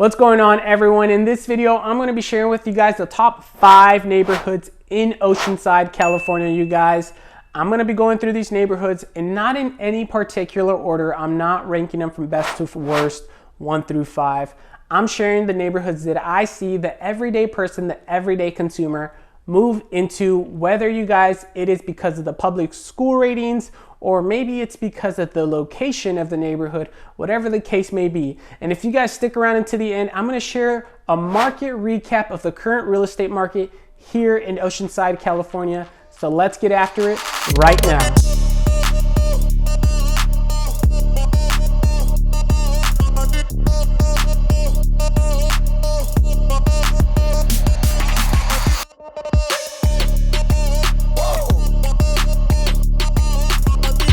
What's going on, everyone? In this video, I'm going to be sharing with you guys the top 5 neighborhoods in Oceanside, California, you guys. I'm going to be going through these neighborhoods and not in any particular order. I'm not ranking them from best to worst, 1 through 5. I'm sharing the neighborhoods that I see the everyday person, the everyday consumer move into, whether you guys, it is because of the public school ratings, or maybe it's because of the location of the neighborhood, whatever the case may be. And if you guys stick around until the end, I'm gonna share a market recap of the current real estate market here in Oceanside, California. So let's get after it right now.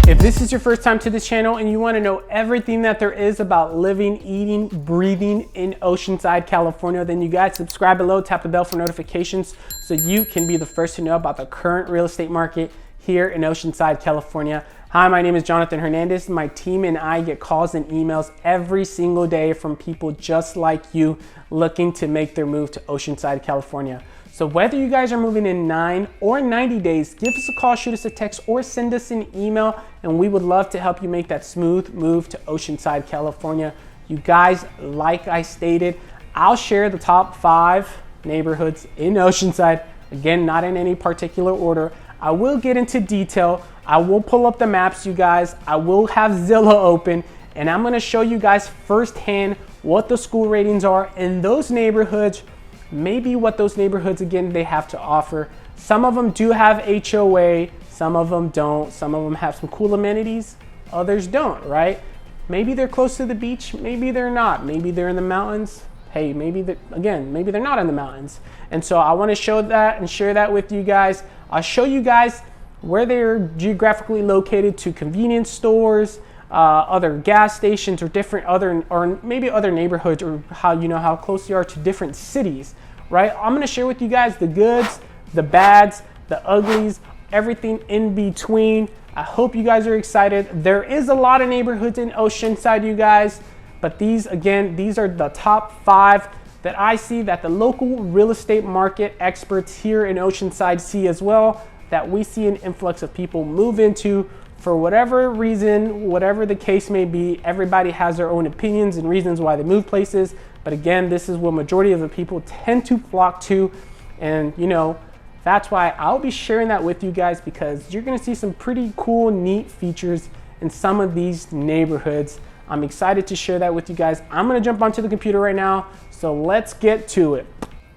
If this is your first time to this channel and you want to know everything that there is about living, eating, breathing in Oceanside, California, then you guys subscribe below, tap the bell for notifications so you can be the first to know about the current real estate market here in Oceanside, California. Hi, my name is Jonathan Hernandez. My team and I get calls and emails every single day from people just like you looking to make their move to Oceanside, California. So whether you guys are moving in 9 or 90 days, give us a call, shoot us a text, or send us an email, and we would love to help you make that smooth move to Oceanside, California. You guys, like I stated, I'll share the top 5 neighborhoods in Oceanside. Again, not in any particular order. I will get into detail. I will pull up the maps, you guys. I will have Zillow open, and I'm gonna show you guys firsthand what the school ratings are in those neighborhoods, maybe what those neighborhoods, again, they have to offer. Some of them do have HOA, some of them don't. Some of them have some cool amenities, others don't, right? Maybe they're close to the beach, maybe they're not. Maybe they're in the mountains. Hey, maybe they're not in the mountains. And so I wanna show that and share that with you guys. I'll show you guys where they're geographically located to convenience stores, other gas stations, or maybe other neighborhoods, or how close you are to different cities, right? I'm gonna share with you guys the goods, the bads, the uglies, everything in between. I hope you guys are excited. There is a lot of neighborhoods in Oceanside, you guys, but these are the top 5 that I see that the local real estate market experts here in Oceanside see as well, that we see an influx of people move into. For whatever reason, whatever the case may be, everybody has their own opinions and reasons why they move places. But again, this is what majority of the people tend to flock to. And that's why I'll be sharing that with you guys, because you're gonna see some pretty cool, neat features in some of these neighborhoods. I'm excited to share that with you guys. I'm gonna jump onto the computer right now, so let's get to it.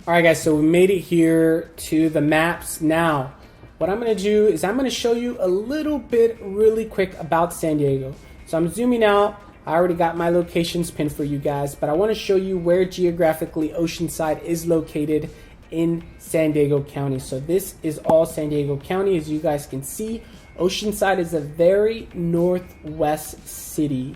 All right, guys, so we made it here to the maps now. What I'm gonna do is I'm gonna show you a little bit really quick about San Diego. So I'm zooming out. I already got my locations pinned for you guys, but I wanna show you where geographically Oceanside is located in San Diego County. So this is all San Diego County. As you guys can see, Oceanside is a very northwest city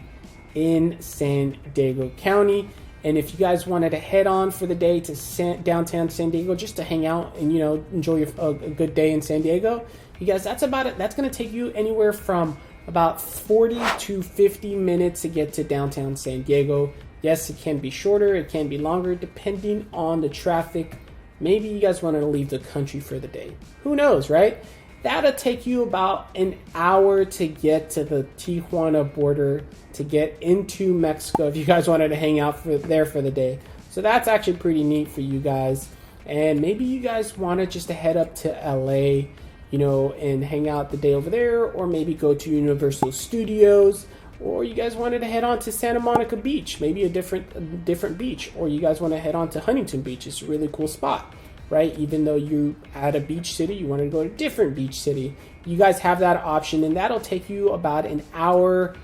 in San Diego County. And if you guys wanted to head on for the day to downtown San Diego just to hang out and enjoy a good day in San Diego, you guys, that's about it. That's going to take you anywhere from about 40 to 50 minutes to get to downtown San Diego. Yes, it can be shorter, it can be longer, depending on the traffic. Maybe you guys want to leave the country for the day. Who knows, right? That'll take you about an hour to get to the Tijuana border, to get into Mexico if you guys wanted to hang out there for the day. So that's actually pretty neat for you guys. And maybe you guys wanted just to head up to LA, and hang out the day over there, or maybe go to Universal Studios, or you guys wanted to head on to Santa Monica Beach, maybe a different beach, or you guys want to head on to Huntington Beach. It's a really cool spot, right? Even though you're at a beach city, you want to go to a different beach city, you guys have that option, and that'll take you about an hour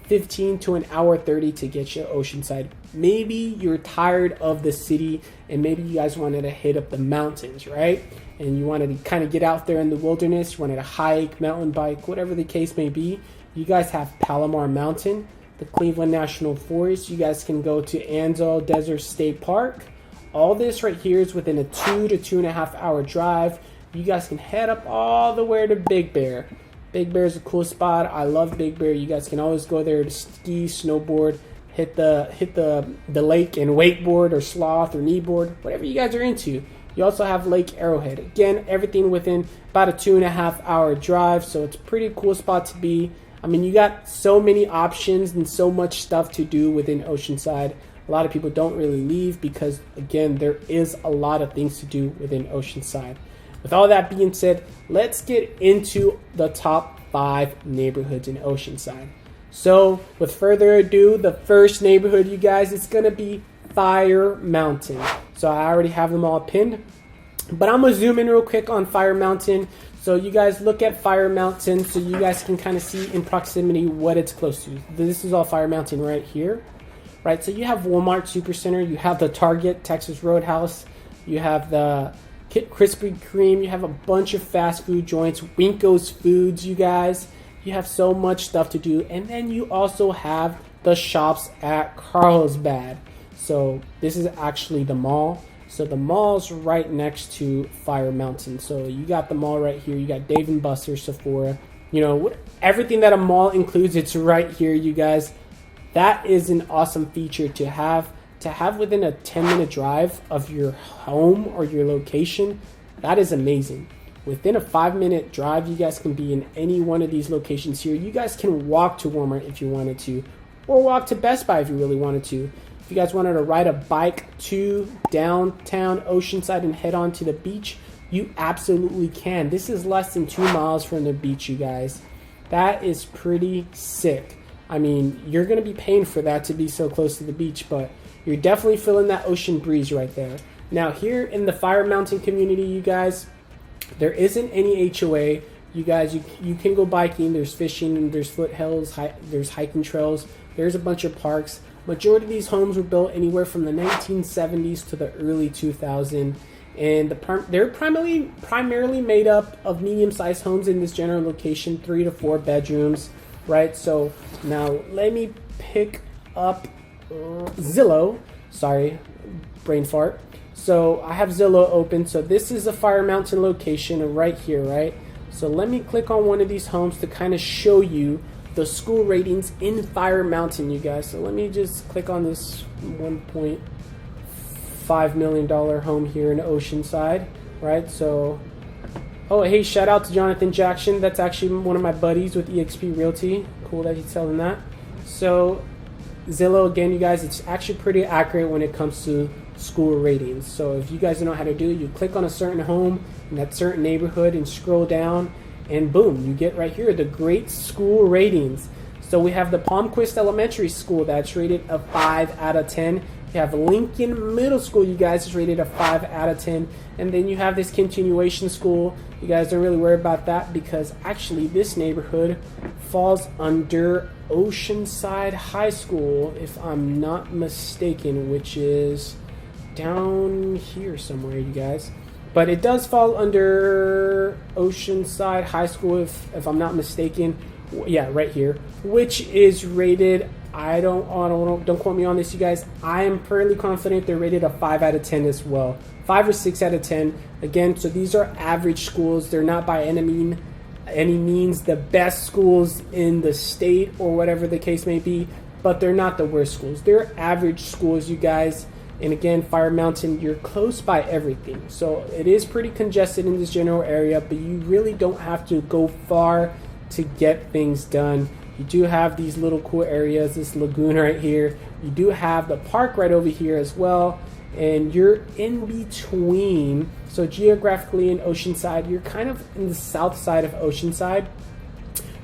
15 to an hour 30 to get you Oceanside. Maybe you're tired of the city and maybe you guys wanted to hit up the mountains, right? And you wanted to kind of get out there in the wilderness, you wanted to hike, mountain bike, whatever the case may be. You guys have Palomar Mountain, the Cleveland National Forest. You guys can go to Anzal Desert State Park. All this right here is within a 2 to 2.5 hour drive. You guys can head up all the way to Big Bear. Big Bear is a cool spot. I love Big Bear. You guys can always go there to ski, snowboard, hit the lake and wakeboard or sloth or kneeboard, whatever you guys are into. You also have Lake Arrowhead. Again, everything within about a 2.5 hour drive, so it's a pretty cool spot to be. I mean, you got so many options and so much stuff to do within Oceanside. A lot of people don't really leave because, again, there is a lot of things to do within Oceanside. With all that being said, let's get into the top 5 neighborhoods in Oceanside. So, with further ado, the first neighborhood, you guys, it's going to be Fire Mountain. So I already have them all pinned, but I'm going to zoom in real quick on Fire Mountain. So you guys look at Fire Mountain so you guys can kind of see in proximity what it's close to. This is all Fire Mountain right here, right? So you have Walmart Supercenter, you have the Target, Texas Roadhouse, you have the Krispy Kreme, you have a bunch of fast food joints, Winko's Foods, you guys. You have so much stuff to do. And then you also have the shops at Carlsbad. So this is actually the mall. So the mall's right next to Fire Mountain. So you got the mall right here. You got Dave & Buster's, Sephora. You know, everything that a mall includes, it's right here, you guys. That is an awesome feature to have within a 10-minute drive of your home or your location. That is amazing. Within a 5-minute drive, you guys can be in any one of these locations here. You guys can walk to Walmart if you wanted to, or walk to Best Buy if you really wanted to. If you guys wanted to ride a bike to downtown Oceanside and head on to the beach, you absolutely can. This is less than 2 miles from the beach, you guys. That is pretty sick. I mean, you're going to be paying for that to be so close to the beach, but you're definitely feeling that ocean breeze right there. Now, here in the Fire Mountain community, you guys, there isn't any HOA. You guys, you can go biking. There's fishing, there's foothills, there's hiking trails. There's a bunch of parks. Majority of these homes were built anywhere from the 1970s to the early 2000s, and they're primarily made up of medium-sized homes in this general location, 3 to 4 bedrooms, right? So now let me pick up Zillow. Sorry, brain fart. So I have Zillow open. So this is a Fire Mountain location right here, right? So let me click on one of these homes to kind of show you the school ratings in Fire Mountain, you guys. So let me just click on this $1.5 million home here in Oceanside, right? So, oh, hey, shout out to Jonathan Jackson. That's actually one of my buddies with eXp Realty. Cool that he's selling that. So Zillow, again, you guys, it's actually pretty accurate when it comes to school ratings. So if you guys don't know how to do it, you click on a certain home in that certain neighborhood and scroll down, and boom, you get right here the great school ratings. So we have the Palmquist Elementary School that's rated a 5 out of 10. You have Lincoln Middle School, you guys, is rated a 5 out of 10. And then you have this continuation school. You guys don't really worry about that because actually this neighborhood falls under Oceanside High School, if I'm not mistaken, which is down here somewhere, you guys. But it does fall under Oceanside High School, if I'm not mistaken. Yeah, right here, which is rated, don't quote me on this, you guys. I am fairly confident they're rated a 5 out of 10 as well. 5 or 6 out of 10. Again, so these are average schools. They're not by any means the best schools in the state or whatever the case may be, but they're not the worst schools. They're average schools, you guys. And again, Fire Mountain, you're close by everything. So it is pretty congested in this general area, but you really don't have to go far to get things done. You do have these little cool areas, this lagoon right here. You do have the park right over here as well. And you're in between. So geographically in Oceanside, you're kind of in the south side of Oceanside.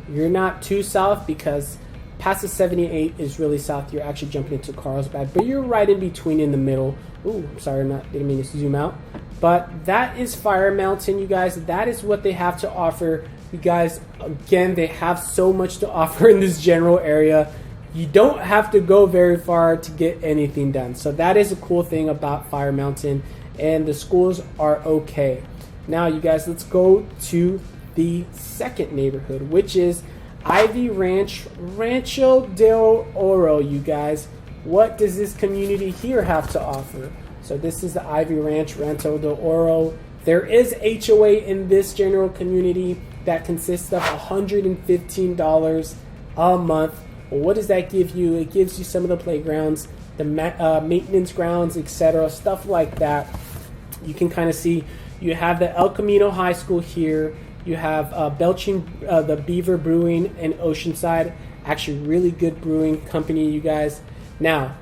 You're not too south because past the 78 is really south. You're actually jumping into Carlsbad, but you're right in between in the middle. Ooh, sorry, didn't mean to zoom out. But that is Fire Mountain, you guys. That is what they have to offer. You guys, again, they have so much to offer in this general area. You don't have to go very far to get anything done. So that is a cool thing about Fire Mountain, and the schools are okay. Now, you guys, let's go to the second neighborhood, which is Ivey Rancho del Oro, you guys. What does this community here have to offer? So this is the Ivey Rancho del Oro. There is HOA in this general community that consists of $115 a month Well, what does that give you? It gives you some of the playgrounds, the maintenance grounds, etc., stuff like that. You can kind of see you have the El Camino High School here. You have Belching, the Beaver Brewing in Oceanside. Actually, really good brewing company, you guys. Now,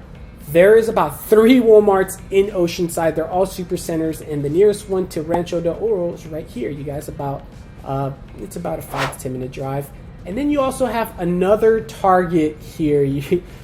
there is about 3 Walmarts in Oceanside. They're all super centers, and the nearest one to Rancho del Oro is right here, you guys. It's about a 5 to 10 minute drive. And then you also have another Target here.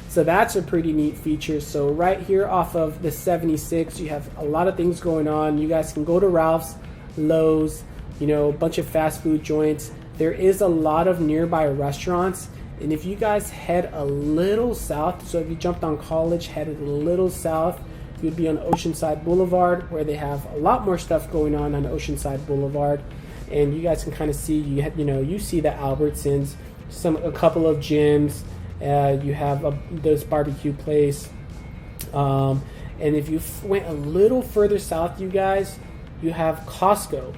So that's a pretty neat feature. So right here off of the 76, you have a lot of things going on. You guys can go to Ralph's, Lowe's, a bunch of fast food joints. There is a lot of nearby restaurants. And if you guys head a little south, so if you jumped on College, headed a little south, you'd be on Oceanside Boulevard, where they have a lot more stuff going on Oceanside Boulevard. And you guys can kind of see, you see the Albertsons, a couple of gyms. You have this barbecue place. And if you went a little further south, you guys, you have Costco,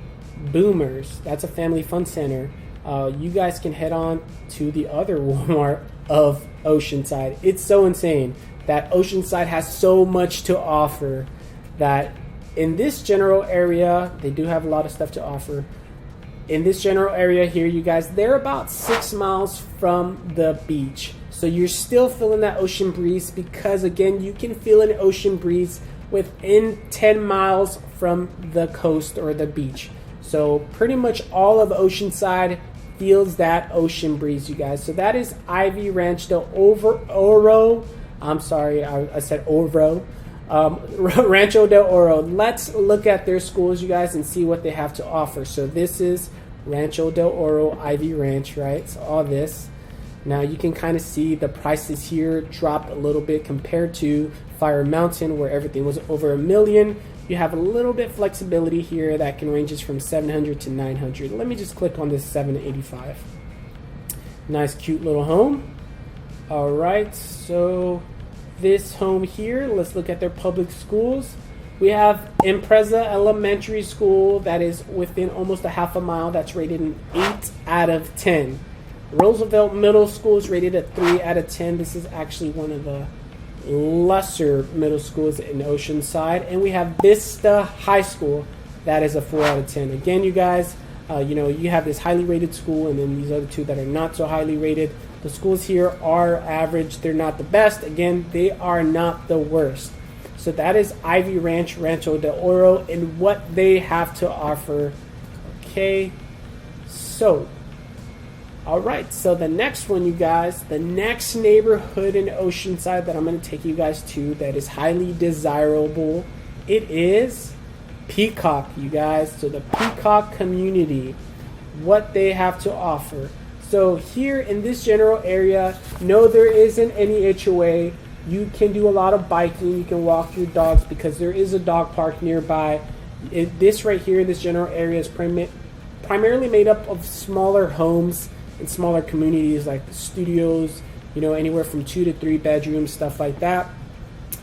Boomers. That's a family fun center. You guys can head on to the other Walmart of Oceanside. It's so insane that Oceanside has so much to offer that in this general area, they do have a lot of stuff to offer. In this general area here, you guys, they're about 6 miles from the beach. So you're still feeling that ocean breeze because, again, you can feel an ocean breeze within 10 miles from the coast or the beach. So pretty much all of Oceanside feels that ocean breeze, you guys. So that is Ivey Ranch del Oro. I'm sorry, I said Oro. Rancho del Oro. Let's look at their schools, you guys, and see what they have to offer. So this is Rancho del Oro Ivey Ranch, right? So all this. Now you can kind of see the prices here dropped a little bit compared to Fire Mountain, where everything was over $1 million. You have a little bit flexibility here that can ranges from $700 to $900. Let me just click on this $785. Nice, cute little home. All right, so this home here, let's look at their public schools. We have Impreza Elementary School that is within almost a half a mile. That's rated an 8 out of 10. Roosevelt Middle School is rated a 3 out of 10. This is actually one of the lesser middle schools in Oceanside. And we have Vista High School. That is a 4 out of 10. Again, you guys, you have this highly rated school and then these other two that are not so highly rated. The schools here are average. They're not the best. Again, they are not the worst. So that is Ivey Ranch, Rancho del Oro, and what they have to offer. Okay, so, all right, so the next one, you guys, the next neighborhood in Oceanside that I'm going to take you guys to that is highly desirable, it is Peacock, you guys. So the Peacock community, what they have to offer. So here in this general area, no, there isn't any HOA. You can do a lot of biking. You can walk your dogs because there is a dog park nearby. This right here, this general area is primarily made up of smaller homes and smaller communities like studios, anywhere from 2 to 3 bedrooms, stuff like that.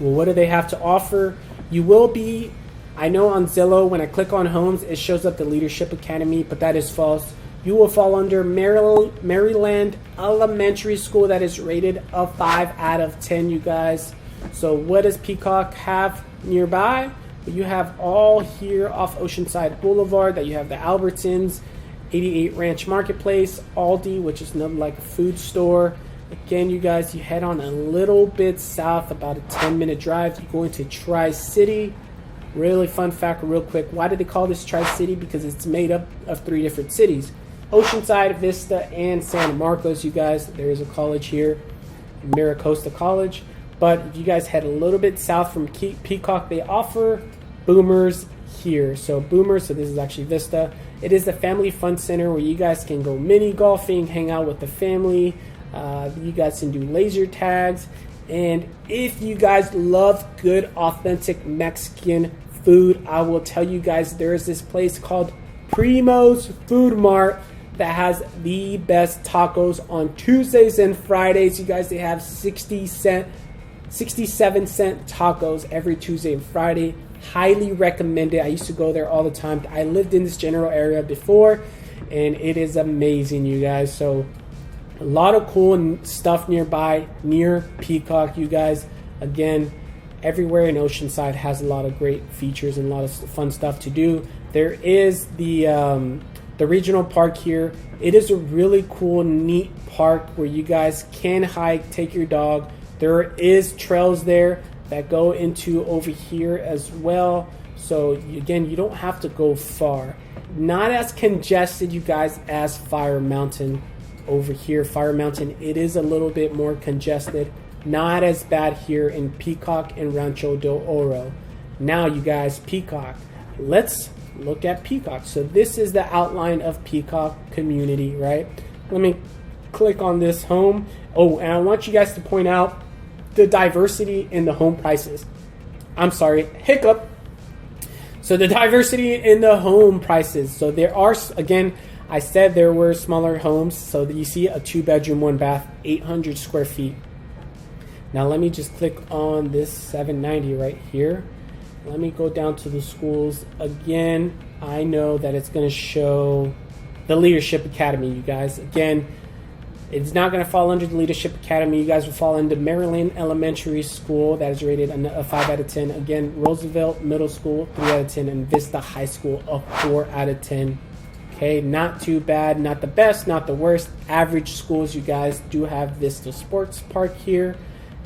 Well, what do they have to offer? You will be, I know on Zillow, when I click on homes, it shows up the Leadership Academy, but that is false. You will fall under Maryland Elementary School that is rated a 5 out of 10, you guys. So what does Peacock have nearby? You have all here off Oceanside Boulevard that you have the Albertsons, 88 Ranch Marketplace, Aldi, which is another like a food store. Again, you guys, you head on a little bit south, about a 10-minute drive. You go into Tri-City. Really fun fact real quick. Why did they call this Tri-City? Because it's made up of 3 different cities. Oceanside, Vista, and San Marcos, you guys. There is a college here, Maricosta College. But if you guys head a little bit south from Peacock, they offer Boomers here. So Boomers, so this is actually Vista. It is the family fun center where you guys can go mini golfing, hang out with the family. You guys can do laser tags. And if you guys love good, authentic Mexican food, I will tell you guys there is this place called Primo's Food Mart that has the best tacos on Tuesdays and Fridays. You guys, they have 67 cent tacos every Tuesday and Friday. Highly recommend it. I used to go there all the time. I lived in this general area before, and it is amazing, you guys. So A lot of cool stuff nearby, near Peacock, you guys. Again, everywhere in Oceanside has a lot of great features and a lot of fun stuff to do. There is the regional park here. It is a really cool, neat park where you guys can hike, take your dog. There is trails there that go into over here as well. So again, you don't have to go far. Not as congested, you guys, as Fire Mountain over here. Fire Mountain, it is a little bit more congested. Not as bad here in Peacock and Rancho del Oro. Now, you guys, Peacock. Let's look at Peacock. So this is the outline of Peacock community, right? Let me click on this home. Oh, and I want you guys to point out the diversity in the home prices. I'm sorry, hiccup. So the diversity in the home prices. So there are, again, I said there were smaller homes. So that you see a 2-bedroom, 1-bath, 800 square feet. Now let me just click on this 790 right here. Let me go down to the schools. Again, I know that it's going to show the Leadership Academy, you guys. Again, it's not going to fall under the Leadership Academy. You guys will fall into Maryland Elementary School. That is rated a 5 out of 10. Again, Roosevelt Middle School, 3 out of 10. And Vista High School, a 4 out of 10. Okay, not too bad. Not the best, not the worst. Average schools, you guys do have Vista Sports Park here.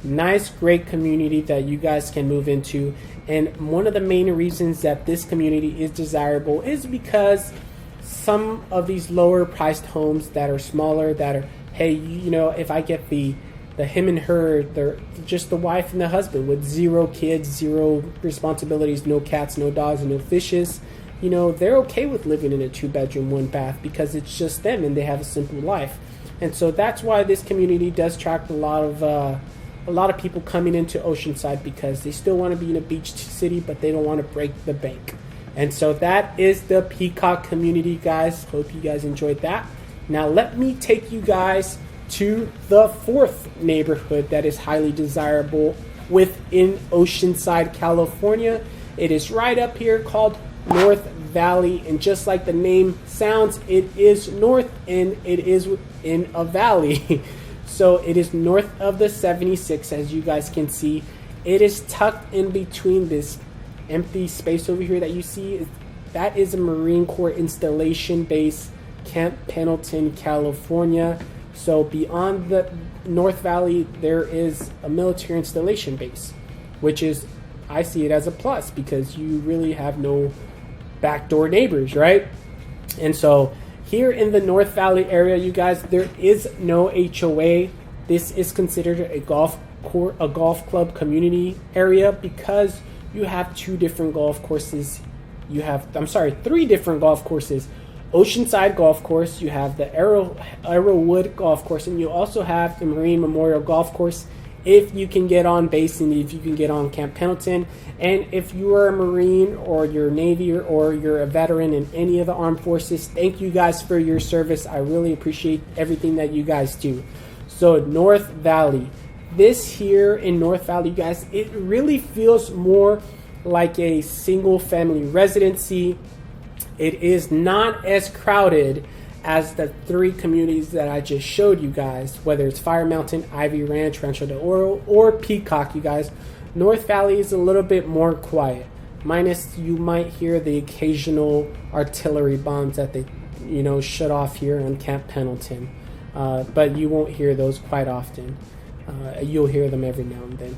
Nice, great community that you guys can move into. And one of the main reasons that this community is desirable is because some of these lower priced homes that are smaller, that are, hey, you know, if I get the him and her, they're just the wife and the husband with 0 kids, 0 responsibilities, no cats, no dogs, no fishes, you know, they're okay with living in a 2-bedroom, 1-bath because it's just them and they have a simple life. And so that's why this community does attract a lot of people coming into Oceanside, because they still want to be in a beach city, but they don't want to break the bank. And so that is the Peacock community, guys. Hope you guys enjoyed that. Now let me take you guys to the 4th neighborhood that is highly desirable within Oceanside, California. It is right up here, called North Valley. And just like the name sounds, it is north and it is in a valley. So it is north of the 76, as you guys can see. It is tucked in between this empty space over here that you see. That is a Marine Corps installation base, Camp Pendleton, California. So beyond the North Valley, there is a military installation base, which is, I see it as a plus, because you really have no backdoor neighbors, right? And so here in the North Valley area, you guys, there is no HOA. This is considered a golf club community area because you have 2 different golf courses. You have, 3 different golf courses. Oceanside Golf Course, you have the Arrowwood Golf Course, and you also have the Marine Memorial Golf Course if you can get on base and if you can get on Camp Pendleton. And if you are a Marine or you're Navy or you're a veteran in any of the armed forces, thank you guys for your service. I really appreciate everything that you guys do. So North Valley. This here in North Valley, you guys, it really feels more like a single family residency. It is not as crowded as the 3 communities that I just showed you guys, whether it's Fire Mountain, Ivey Ranch, Rancho del Oro, or Peacock, you guys. North Valley is a little bit more quiet, minus you might hear the occasional artillery bombs that they, you know, shut off here on Camp Pendleton. But you won't hear those quite often. You'll hear them every now and then.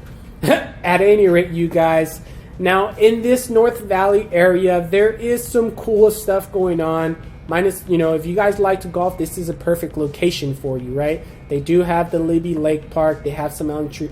At any rate, you guys, now in this North Valley area, there is some cool stuff going on. Minus, you know, if you guys like to golf, this is a perfect location for you, right? They do have the Libby Lake Park. They have some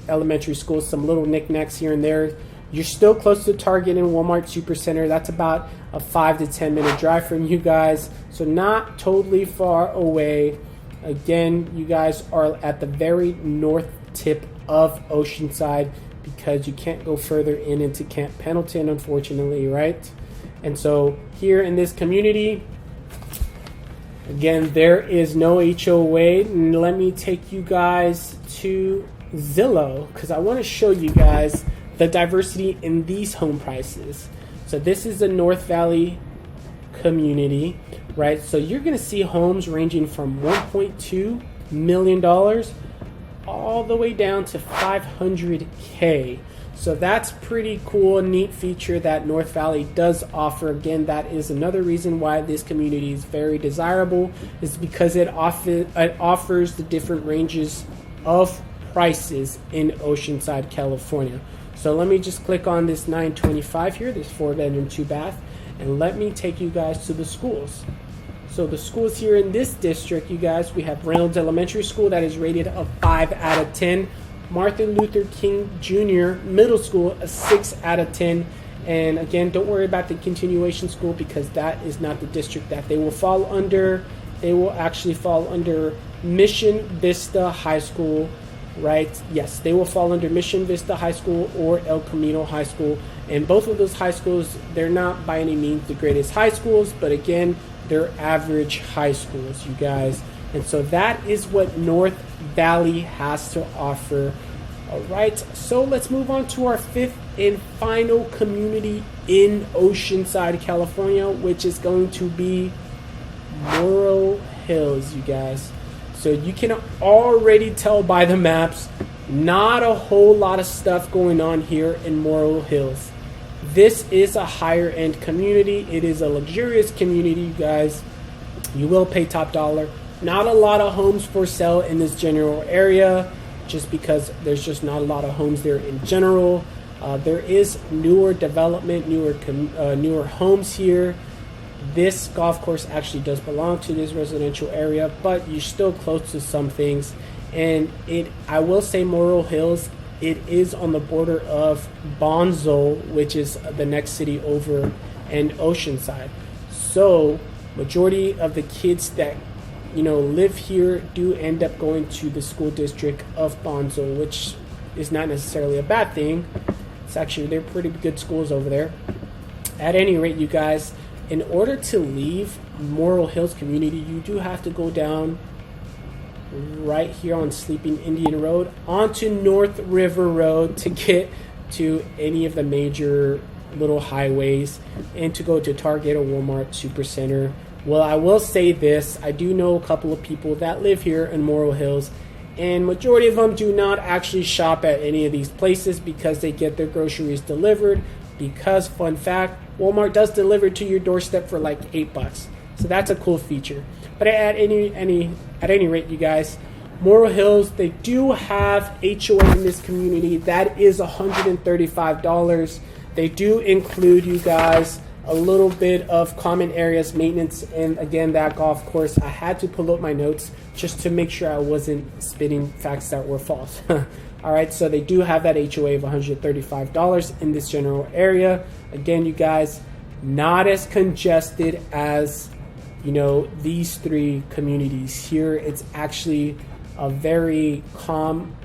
elementary schools, some little knickknacks here and there. You're still close to Target and Walmart Supercenter. That's about a 5 to 10 minute drive from you guys. So not totally far away. Again, you guys are at the very north tip of Oceanside because you can't go further into Camp Pendleton, unfortunately, right? And so here in this community, again, there is no HOA. Let me take you guys to Zillow because I want to show you guys the diversity in these home prices. So this is the North Valley community, right? So you're going to see homes ranging from 1.2 million, all the way down to 500K. So that's pretty cool, neat feature that North Valley does offer. Again, that is another reason why this community is very desirable, is because it offers the different ranges of prices in Oceanside, California. So let me just click on this 925 here, this 4-bedroom, 2-bath, and let me take you guys to the schools. So the schools here in this district, you guys, we have Reynolds Elementary School that is rated a 5 out of 10. Martin Luther King Jr. Middle School, a 6 out of 10. And again, don't worry about the continuation school because that is not the district that they will fall under. They will actually fall under Mission Vista High School, right? Yes, they will fall under Mission Vista High School or El Camino High School. And both of those high schools, they're not by any means the greatest high schools, but again, they're average high schools, you guys. And so that is what North Valley has to offer. All right, so let's move on to our fifth and final community in Oceanside, California, which is going to be Morro Hills, you guys. So you can already tell by the maps, not a whole lot of stuff going on here in Morro Hills. This is a higher end community. It is a luxurious community, you guys. You will pay top dollar. Not a lot of homes for sale in this general area, just because there's just not a lot of homes there in general. There is newer development, newer homes here. This golf course actually does belong to this residential area, but you're still close to some things. And I will say Morro Hills, it is on the border of Bonzo, which is the next city over, and Oceanside. So majority of the kids that live here do end up going to the school district of Bonzo, which is not necessarily a bad thing. It's actually, they're pretty good schools over there. At any rate, you guys, in order to leave Morro Hills community, you do have to go down right here on Sleeping Indian Road onto North River Road to get to any of the major little highways and to go to Target or Walmart, Supercenter. Well, I will say this, I do know a couple of people that live here in Morro Hills, and majority of them do not actually shop at any of these places because they get their groceries delivered, because, fun fact, Walmart does deliver to your doorstep for like $8. So that's a cool feature. But at any rate, you guys, Morro Hills, they do have HOA in this community. That is $135. They do include, you guys, a little bit of common areas maintenance, and again, that golf course, I had to pull up my notes just to make sure I wasn't spitting facts that were false. All right, so they do have that HOA of $135 in this general area. Again, you guys, not as congested as these three communities here. It's actually a very calm,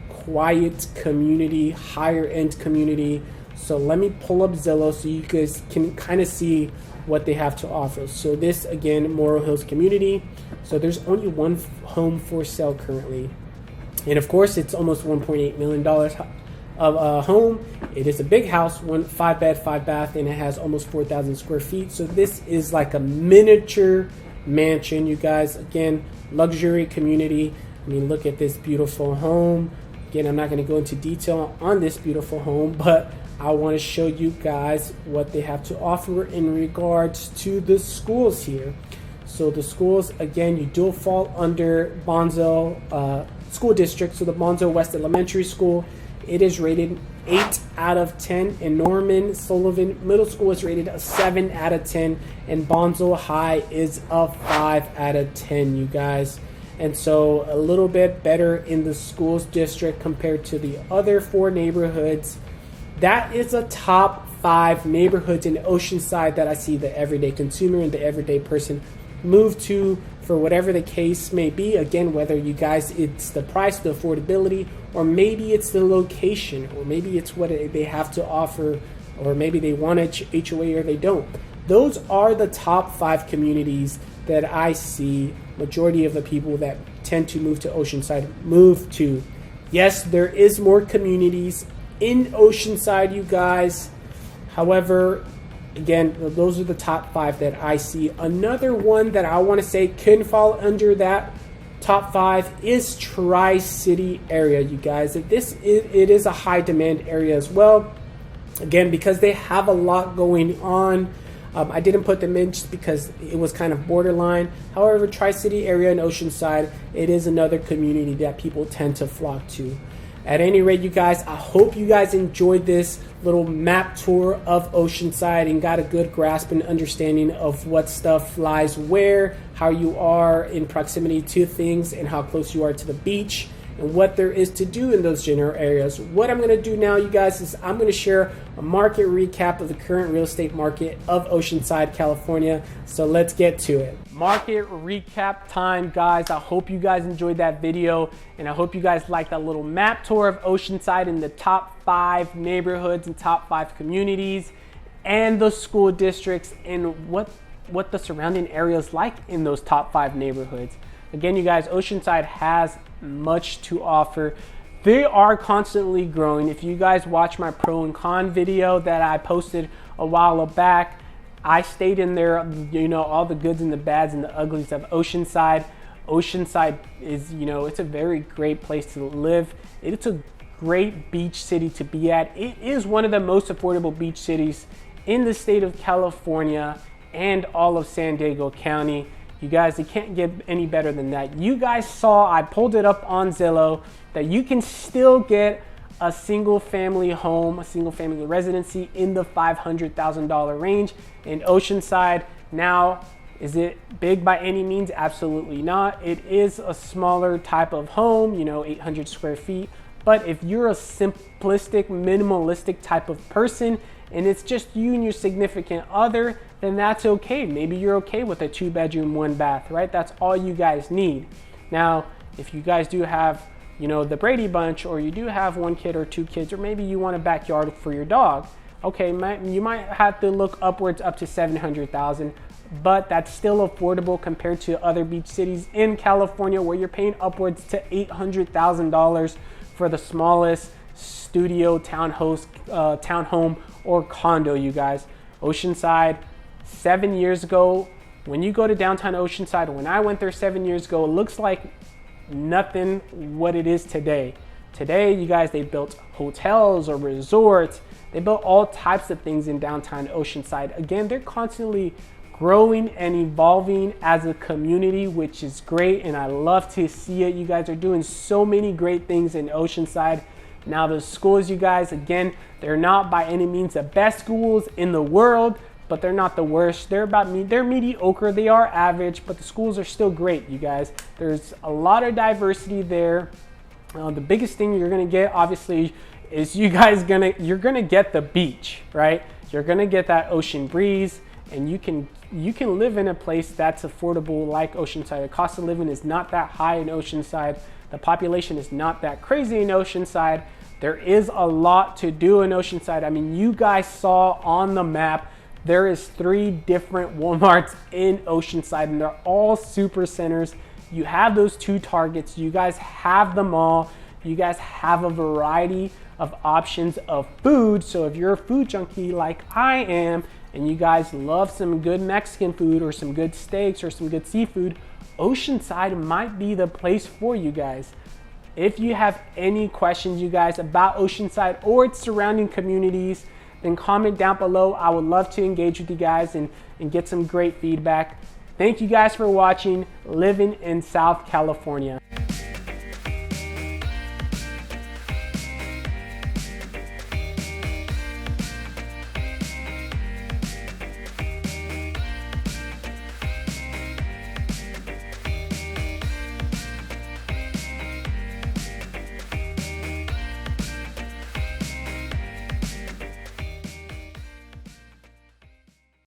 quiet community, higher end community. So let me pull up Zillow so you guys can kind of see what they have to offer. So this, again, Morro Hills community. So there's only one home for sale currently. And of course, it's almost $1.8 million of a home. It is a big house, 5-bed, 5-bath, and it has almost 4,000 square feet. So this is like a miniature mansion, you guys. Again, luxury community. I mean, look at this beautiful home. Again, I'm not going to go into detail on this beautiful home, but I want to show you guys what they have to offer in regards to the schools here. So the schools, again, you do fall under Bonzo School District. So the Bonzo West Elementary School, it is rated 8 out of 10. And Norman Sullivan Middle School is rated a 7 out of 10. And Bonzo High is a 5 out of 10, you guys. And so a little bit better in the schools district compared to the other 4 neighborhoods. That is a top 5 neighborhoods in Oceanside that I see the everyday consumer and the everyday person move to for whatever the case may be. Again, whether you guys, it's the price, the affordability, or maybe it's the location, or maybe it's what they have to offer, or maybe they want a HOA or they don't. Those are the top 5 communities that I see majority of the people that tend to move to Oceanside move to. Yes, there is more communities in Oceanside, you guys. However, again, those are the top 5 that I see. Another one that I want to say can fall under that top 5 is Tri-City area, you guys. It is a high demand area as well. Again, because they have a lot going on. I didn't put them in just because it was kind of borderline. However, Tri-City area and Oceanside, it is another community that people tend to flock to. At any rate, you guys, I hope you guys enjoyed this little map tour of Oceanside and got a good grasp and understanding of what stuff lies where, how you are in proximity to things, and how close you are to the beach, and what there is to do in those general areas. What I'm going to do now, you guys, is I'm going to share a market recap of the current real estate market of Oceanside, California. So let's get to it. Market recap time, guys. I hope you guys enjoyed that video, and I hope you guys liked that little map tour of Oceanside in the top 5 neighborhoods and top 5 communities and the school districts and what the surrounding areas like in those top 5 neighborhoods. Again, you guys, Oceanside has much to offer. They are constantly growing. If you guys watch my pro and con video that I posted a while back, I stayed in there, you know, all the goods and the bads and the uglies of Oceanside. Oceanside is, you know, it's a very great place to live. It's a great beach city to be at. It is one of the most affordable beach cities in the state of California and all of San Diego County. You guys, it can't get any better than that. You guys saw, I pulled it up on Zillow, that you can still get a single family home, a single family residency in the $500,000 range in Oceanside. Now, is it big by any means? Absolutely not. It is a smaller type of home, you know, 800 square feet. But if you're a simplistic, minimalistic type of person, and it's just you and your significant other, then that's okay. Maybe you're okay with a 2-bedroom, 1-bath, right? That's all you guys need. Now, if you guys do have, you know, the Brady Bunch, or you do have 1 kid or 2 kids, or maybe you want a backyard for your dog, okay, you might have to look upwards up to $700,000, but that's still affordable compared to other beach cities in California where you're paying upwards to $800,000 for the smallest studio, townhome, or condo, you guys. Oceanside, 7 years ago, when you go to downtown Oceanside, when I went there 7 years ago, it looks like nothing what it is today. Today, you guys, they built hotels or resorts. They built all types of things in downtown Oceanside. Again, they're constantly growing and evolving as a community, which is great, and I love to see it. You guys are doing so many great things in Oceanside. Now, the schools, you guys, again, they're not by any means the best schools in the world, but they're not the worst. They're mediocre. They are average, but the schools are still great, you guys. There's a lot of diversity there. The biggest thing you're gonna get, obviously, is you're gonna get the beach, right? You're gonna get that ocean breeze, and you can live in a place that's affordable like Oceanside. The cost of living is not that high in Oceanside. The population is not that crazy in Oceanside. There is a lot to do in Oceanside. I mean, you guys saw on the map, there is 3 different Walmarts in Oceanside, and they're all super centers. You have those 2 Targets. You guys have them all. You guys have a variety of options of food. So if you're a food junkie like I am, and you guys love some good Mexican food or some good steaks or some good seafood, Oceanside might be the place for you guys. If you have any questions, you guys, about Oceanside or its surrounding communities, then comment down below. I would love to engage with you guys and get some great feedback. Thank you guys for watching Living in South California.